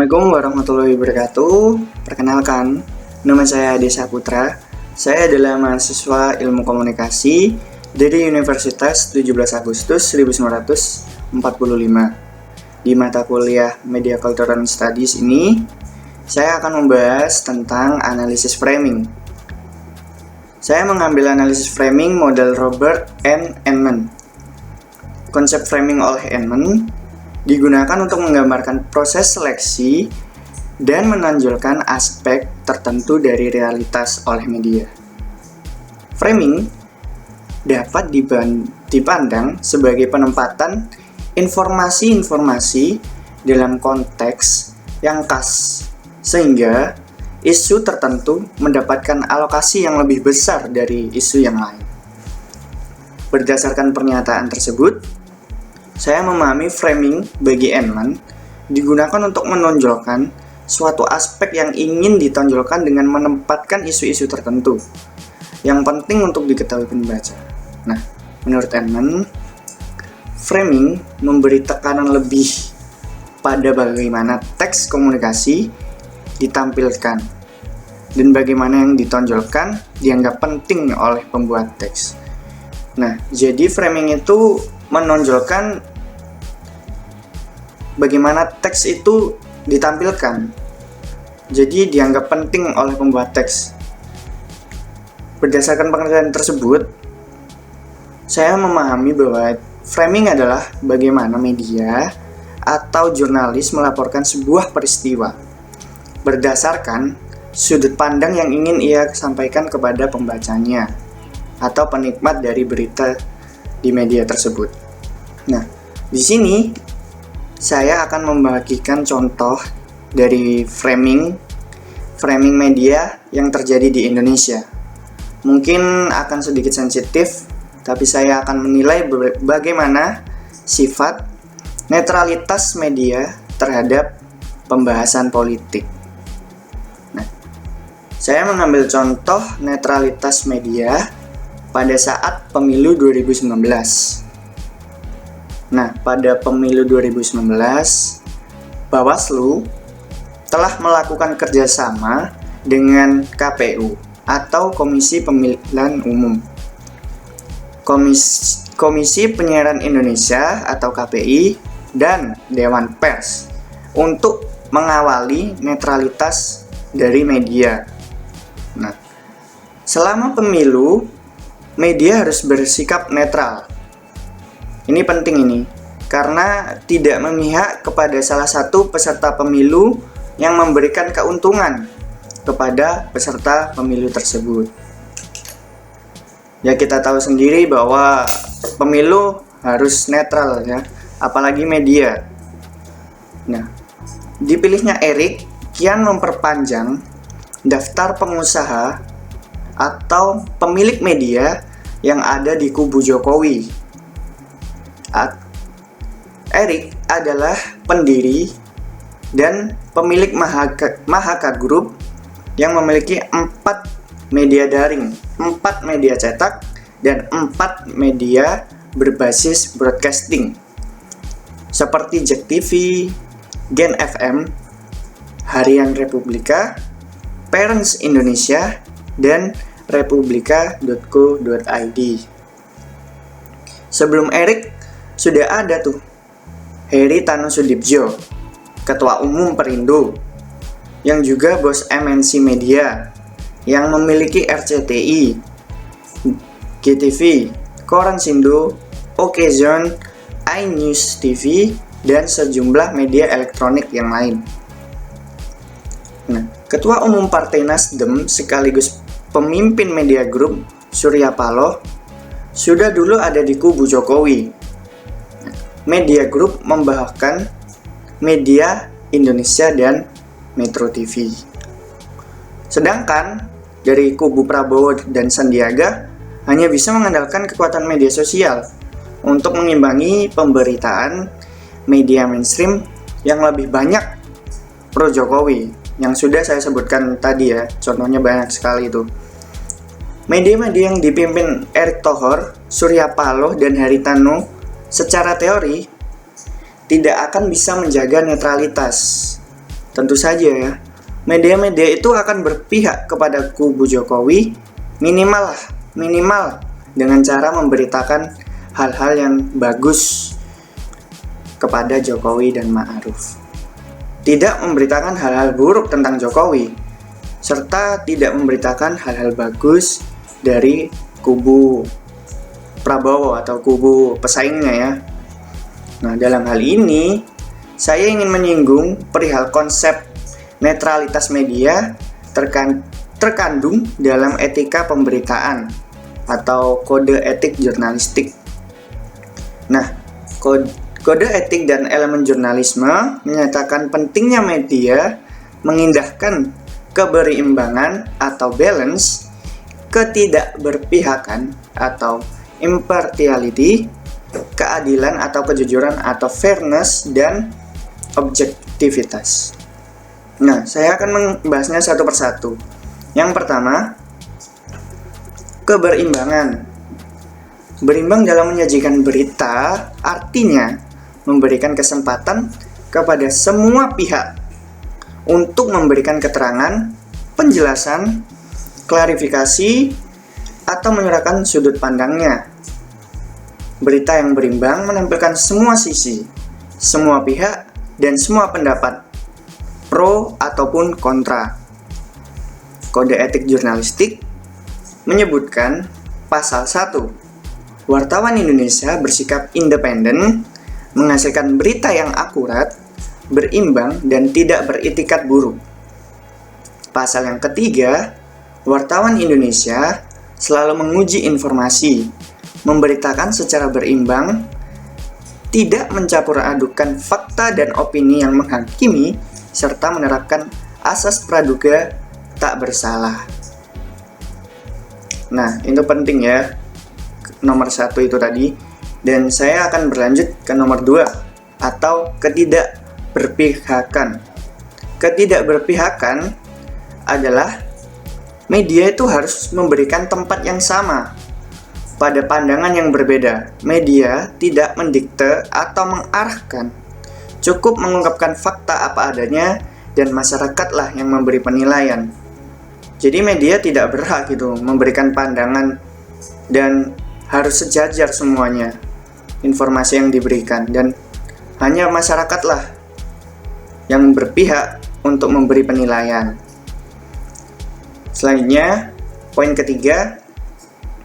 Assalamualaikum warahmatullahi wabarakatuh. Perkenalkan, nama saya Ade Saputra. Saya adalah mahasiswa Ilmu Komunikasi dari Universitas 17 Agustus 1945. Di mata kuliah Media Cultural Studies ini, saya akan membahas tentang analisis framing. Saya mengambil analisis framing model Robert N. Emmons. Konsep framing oleh Emmons digunakan untuk menggambarkan proses seleksi dan menonjolkan aspek tertentu dari realitas oleh media. Framing dapat dipandang sebagai penempatan informasi-informasi dalam konteks yang khas, sehingga isu tertentu mendapatkan alokasi yang lebih besar dari isu yang lain. Berdasarkan pernyataan tersebut, saya memahami framing bagi Emmons digunakan untuk menonjolkan suatu aspek yang ingin ditonjolkan dengan menempatkan isu-isu tertentu yang penting untuk diketahui pembaca. Nah, menurut Emmons, framing memberi tekanan lebih pada bagaimana teks komunikasi ditampilkan dan bagaimana yang ditonjolkan dianggap penting oleh pembuat teks. Nah, jadi framing itu menonjolkan bagaimana teks itu ditampilkan. Jadi dianggap penting oleh pembuat teks. Berdasarkan pengertian tersebut, saya memahami bahwa framing adalah bagaimana media atau jurnalis melaporkan sebuah peristiwa berdasarkan sudut pandang yang ingin ia sampaikan kepada pembacanya atau penikmat dari berita di media tersebut. Nah, di sini saya akan membagikan contoh dari framing media yang terjadi di Indonesia. Mungkin akan sedikit sensitif, tapi saya akan menilai bagaimana sifat netralitas media terhadap pembahasan politik. Nah, saya mengambil contoh netralitas media pada saat pemilu 2019. Nah, pada pemilu 2019, Bawaslu telah melakukan kerjasama dengan KPU atau Komisi Pemilihan Umum, Komisi Penyiaran Indonesia atau KPI, dan Dewan Pers untuk mengawali netralitas dari media. Nah, selama pemilu, media harus bersikap netral. Ini penting ini, karena tidak memihak kepada salah satu peserta pemilu yang memberikan keuntungan kepada peserta pemilu tersebut. Ya, kita tahu sendiri bahwa pemilu harus netral ya, apalagi media. Nah, dipilihnya Erick kian memperpanjang daftar pengusaha atau pemilik media yang ada di kubu Jokowi. Erick adalah pendiri dan pemilik Mahaka Group yang memiliki 4 media daring, 4 media cetak, dan 4 media berbasis broadcasting seperti JEK TV, Gen FM, Harian Republika, Parents Indonesia, dan republika.co.id. Sebelum Erick, sudah ada tuh Heri Tanu Sudibjo, Ketua Umum Perindo, yang juga bos MNC Media, yang memiliki RCTI, GTV, Koran Sindo, Okezone, iNews TV, dan sejumlah media elektronik yang lain. Nah, Ketua Umum Partai Nasdem sekaligus pemimpin media grup Surya Paloh sudah dulu ada di kubu Jokowi. Media Group membahkan Media Indonesia dan Metro TV. Sedangkan dari kubu Prabowo dan Sandiaga hanya bisa mengandalkan kekuatan media sosial untuk mengimbangi pemberitaan media mainstream yang lebih banyak pro Jokowi, yang sudah saya sebutkan tadi ya, contohnya banyak sekali itu. Media-media yang dipimpin Erick Thohir, Surya Paloh, dan Haritanu secara teori tidak akan bisa menjaga netralitas Tentu saja ya, media-media itu akan berpihak kepada kubu Jokowi minimal dengan cara memberitakan hal-hal yang bagus kepada Jokowi dan Ma'ruf. Tidak memberitakan hal-hal buruk tentang Jokowi, serta tidak memberitakan hal-hal bagus dari kubu Prabowo atau kubu pesaingnya ya. Nah, dalam hal ini saya ingin menyinggung perihal konsep netralitas media terkandung dalam etika pemberitaan atau kode etik jurnalistik. Nah, kode etik dan elemen jurnalisme menyatakan pentingnya media mengindahkan keberimbangan atau balance, ketidakberpihakan atau impartiality, keadilan atau kejujuran atau fairness, dan objektivitas. Nah, saya akan membahasnya satu persatu. Yang pertama, keberimbangan. Berimbang dalam menyajikan berita artinya memberikan kesempatan kepada semua pihak untuk memberikan keterangan, penjelasan, klarifikasi, atau menyurahkan sudut pandangnya. Berita yang berimbang menampilkan semua sisi, semua pihak, dan semua pendapat, pro ataupun kontra. Kode etik jurnalistik menyebutkan pasal 1, wartawan Indonesia bersikap independen, menghasilkan berita yang akurat, berimbang, dan tidak beritikat buruk. Pasal yang ketiga, wartawan Indonesia selalu menguji informasi, memberitakan secara berimbang, tidak mencampur adukan fakta dan opini yang menghakimi, serta menerapkan asas praduga tak bersalah. Nah, itu penting ya, nomor 1 itu tadi. Dan saya akan berlanjut ke nomor 2, atau ketidakberpihakan. Ketidakberpihakan adalah media itu harus memberikan tempat yang sama pada pandangan yang berbeda. Media tidak mendikte atau mengarahkan, cukup mengungkapkan fakta apa adanya, dan masyarakatlah yang memberi penilaian. Jadi media tidak berhak gitu memberikan pandangan, dan harus sejajar semuanya informasi yang diberikan, dan hanya masyarakatlah yang berpihak untuk memberi penilaian. Selanjutnya, poin ketiga,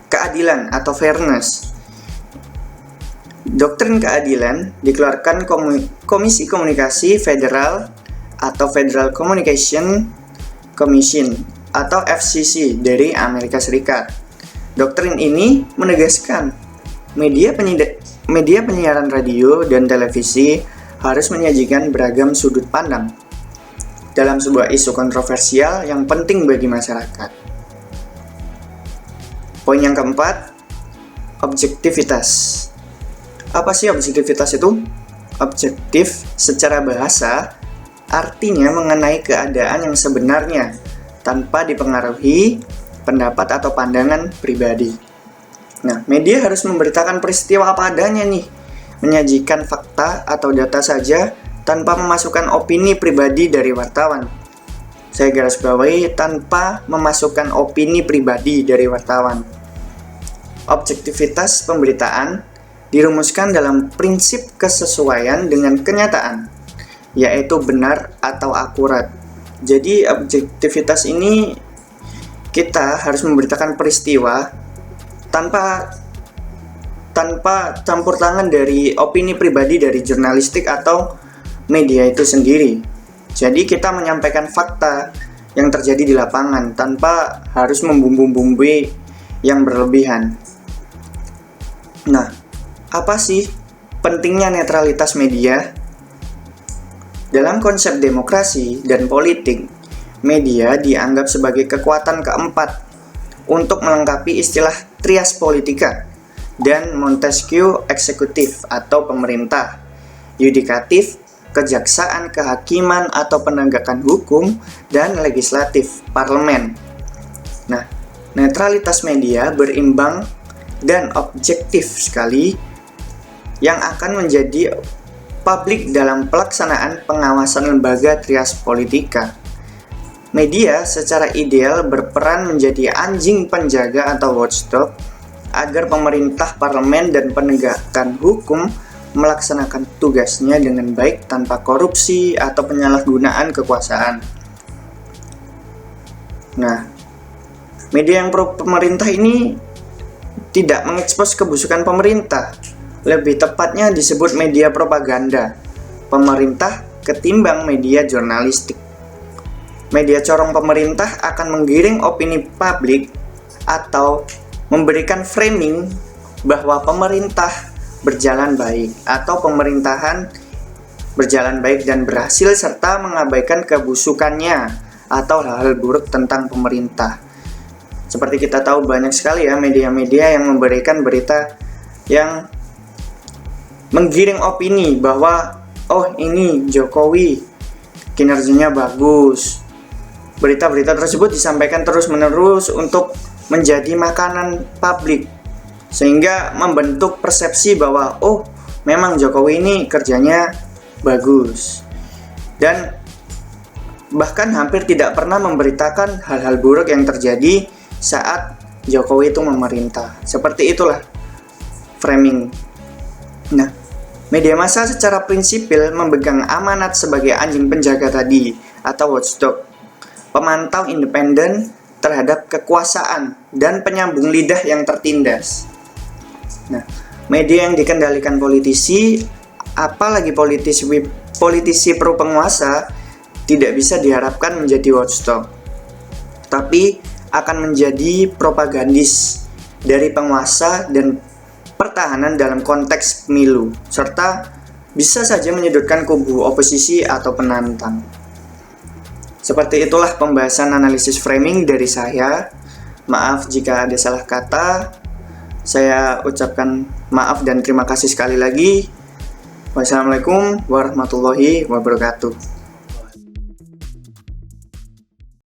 keadilan atau fairness. Doktrin keadilan dikeluarkan Komisi Komunikasi Federal atau Federal Communication Commission atau FCC dari Amerika Serikat. Doktrin ini menegaskan media penyiaran radio dan televisi harus menyajikan beragam sudut pandang dalam sebuah isu kontroversial yang penting bagi masyarakat. Poin yang keempat, objektivitas. Apa sih objektivitas itu? Objektif secara bahasa artinya mengenai keadaan yang sebenarnya tanpa dipengaruhi pendapat atau pandangan pribadi. Nah, media harus memberitakan peristiwa apa adanya nih, menyajikan fakta atau data saja tanpa memasukkan opini pribadi dari wartawan. Saya garis bawahi, tanpa memasukkan opini pribadi dari wartawan. Objektivitas pemberitaan dirumuskan dalam prinsip kesesuaian dengan kenyataan, yaitu benar atau akurat. Jadi objektivitas ini kita harus memberitakan peristiwa tanpa campur tangan dari opini pribadi dari jurnalistik atau media itu sendiri. Jadi kita menyampaikan fakta yang terjadi di lapangan tanpa harus membumbui yang berlebihan. Nah, apa sih pentingnya netralitas media? Dalam konsep demokrasi dan politik, media dianggap sebagai kekuatan keempat untuk melengkapi istilah trias politika dan Montesquieu eksekutif atau pemerintah, yudikatif, kejaksaan, kehakiman atau penegakan hukum, dan legislatif, parlemen. Nah, netralitas media berimbang dan objektif sekali yang akan menjadi publik dalam pelaksanaan pengawasan lembaga trias politika. Media secara ideal berperan menjadi anjing penjaga atau watchdog agar pemerintah, parlemen, dan penegakan hukum melaksanakan tugasnya dengan baik tanpa korupsi atau penyalahgunaan kekuasaan. Nah, media yang pro pemerintah ini tidak mengekspos kebusukan pemerintah. Lebih tepatnya disebut media propaganda pemerintah ketimbang media jurnalistik. Media corong pemerintah akan menggiring opini publik atau memberikan framing bahwa pemerintah berjalan baik atau pemerintahan berjalan baik dan berhasil, serta mengabaikan kebusukannya atau hal-hal buruk tentang pemerintah. Seperti kita tahu banyak sekali ya media-media yang memberikan berita yang menggiring opini bahwa oh ini Jokowi kinerjanya bagus. Berita-berita tersebut disampaikan terus-menerus untuk menjadi makanan publik, sehingga membentuk persepsi bahwa oh memang Jokowi ini kerjanya bagus, dan bahkan hampir tidak pernah memberitakan hal-hal buruk yang terjadi saat Jokowi itu memerintah. Seperti itulah framing. Nah, media massa secara prinsipil memegang amanat sebagai anjing penjaga tadi atau watchdog, pemantau independen terhadap kekuasaan dan penyambung lidah yang tertindas. Nah, media yang dikendalikan politisi, apalagi politisi pro penguasa, tidak bisa diharapkan menjadi watchdog, tapi akan menjadi propagandis dari penguasa dan pertahanan dalam konteks pemilu, serta bisa saja menyudutkan kubu oposisi atau penantang. Seperti itulah pembahasan analisis framing dari saya. Maaf jika ada salah kata. Saya ucapkan maaf dan terima kasih sekali lagi. Wassalamualaikum warahmatullahi wabarakatuh.